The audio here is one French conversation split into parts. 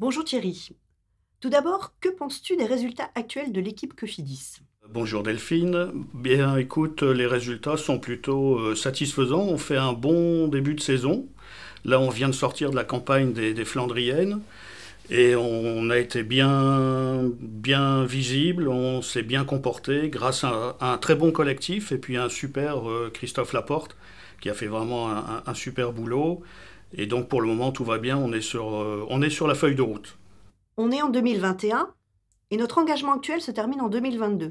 Bonjour Thierry. Tout d'abord, que penses-tu des résultats actuels de l'équipe Cofidis? Bonjour Delphine. Bien, écoute, les résultats sont plutôt satisfaisants. On fait un bon début de saison. Là, on vient de sortir de la campagne des Flandriennes et on a été bien visible. On s'est bien comporté grâce à un très bon collectif et puis un super Christophe Laporte qui a fait vraiment un super boulot. Et donc, pour le moment, tout va bien. On est sur la feuille de route. On est en 2021 et notre engagement actuel se termine en 2022.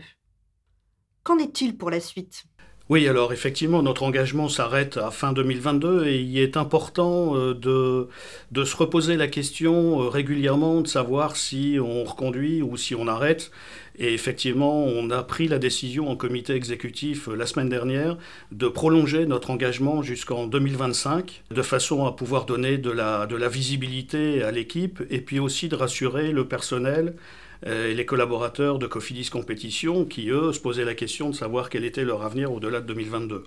Qu'en est-il pour la suite? Oui, alors effectivement, notre engagement s'arrête à fin 2022 et il est important de se reposer la question régulièrement, de savoir si on reconduit ou si on arrête. Et effectivement, on a pris la décision en comité exécutif la semaine dernière de prolonger notre engagement jusqu'en 2025, de façon à pouvoir donner de la visibilité à l'équipe et puis aussi de rassurer le personnel et les collaborateurs de Cofidis Compétition qui, eux, se posaient la question de savoir quel était leur avenir au-delà de 2022.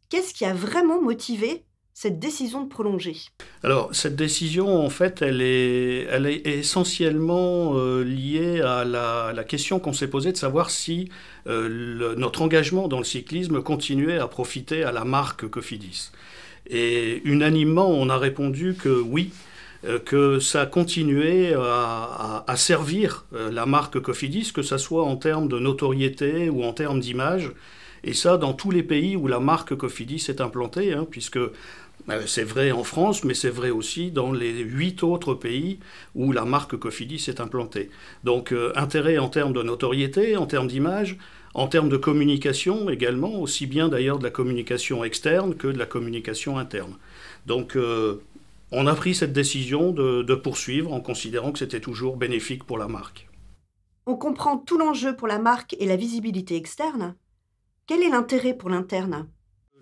Qu'est-ce qui a vraiment motivé cette décision de prolonger? Alors, cette décision, en fait, elle est essentiellement liée à la question qu'on s'est posée de savoir si notre engagement dans le cyclisme continuait à profiter à la marque Cofidis. Et unanimement, on a répondu que oui, que ça continuait à servir la marque Cofidis, que ça soit en termes de notoriété ou en termes d'image. Et ça, dans tous les pays où la marque Cofidis est implantée, hein, puisque c'est vrai en France, mais c'est vrai aussi dans les 8 autres pays où la marque Cofidis est implantée. Donc, intérêt en termes de notoriété, en termes d'image, en termes de communication également, aussi bien d'ailleurs de la communication externe que de la communication interne. Donc, on a pris cette décision de poursuivre en considérant que c'était toujours bénéfique pour la marque. On comprend tout l'enjeu pour la marque et la visibilité externe. Quel est l'intérêt pour l'interne?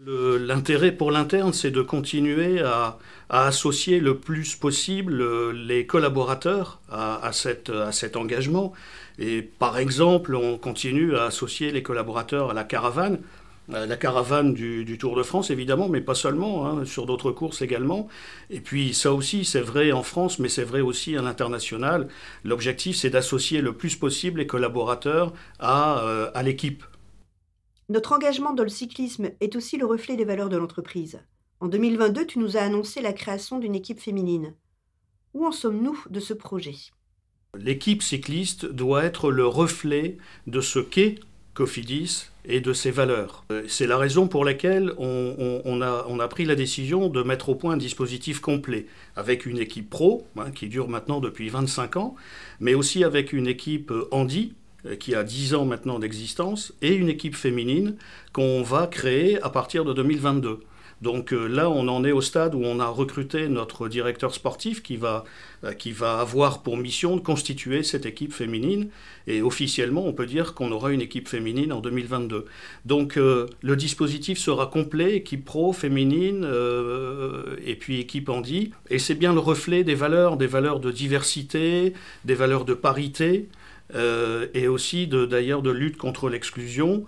L'intérêt pour l'interne, c'est de continuer à associer le plus possible les collaborateurs à cet engagement. Et par exemple, on continue à associer les collaborateurs à la caravane du Tour de France évidemment, mais pas seulement, hein, sur d'autres courses également. Et puis ça aussi, c'est vrai en France, mais c'est vrai aussi à l'international. L'objectif, c'est d'associer le plus possible les collaborateurs à l'équipe. Notre engagement dans le cyclisme est aussi le reflet des valeurs de l'entreprise. En 2022, tu nous as annoncé la création d'une équipe féminine. Où en sommes-nous de ce projet? L'équipe cycliste doit être le reflet de ce qu'est Cofidis et de ses valeurs. C'est la raison pour laquelle on a pris la décision de mettre au point un dispositif complet, avec une équipe pro, hein, qui dure maintenant depuis 25 ans, mais aussi avec une équipe handi, qui a 10 ans maintenant d'existence, et une équipe féminine qu'on va créer à partir de 2022. Donc là, on en est au stade où on a recruté notre directeur sportif qui va avoir pour mission de constituer cette équipe féminine. Et officiellement, on peut dire qu'on aura une équipe féminine en 2022. Donc le dispositif sera complet, équipe pro, féminine, et puis équipe handi. Et c'est bien le reflet des valeurs de diversité, des valeurs de parité, et aussi d'ailleurs de lutte contre l'exclusion.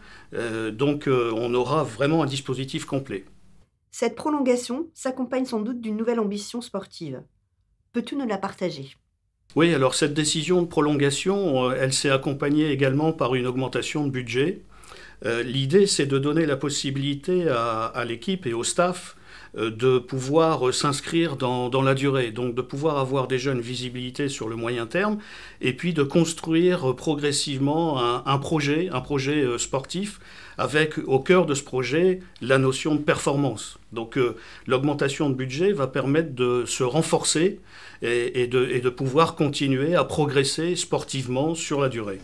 Donc on aura vraiment un dispositif complet. Cette prolongation s'accompagne sans doute d'une nouvelle ambition sportive. Peux-tu nous la partager? Oui, alors cette décision de prolongation, elle s'est accompagnée également par une augmentation de budget. L'idée, c'est de donner la possibilité à l'équipe et au staff de pouvoir s'inscrire dans la durée, donc de pouvoir avoir déjà une visibilité sur le moyen terme, et puis de construire progressivement un projet sportif, avec au cœur de ce projet la notion de performance. Donc l'augmentation de budget va permettre de se renforcer et de pouvoir continuer à progresser sportivement sur la durée.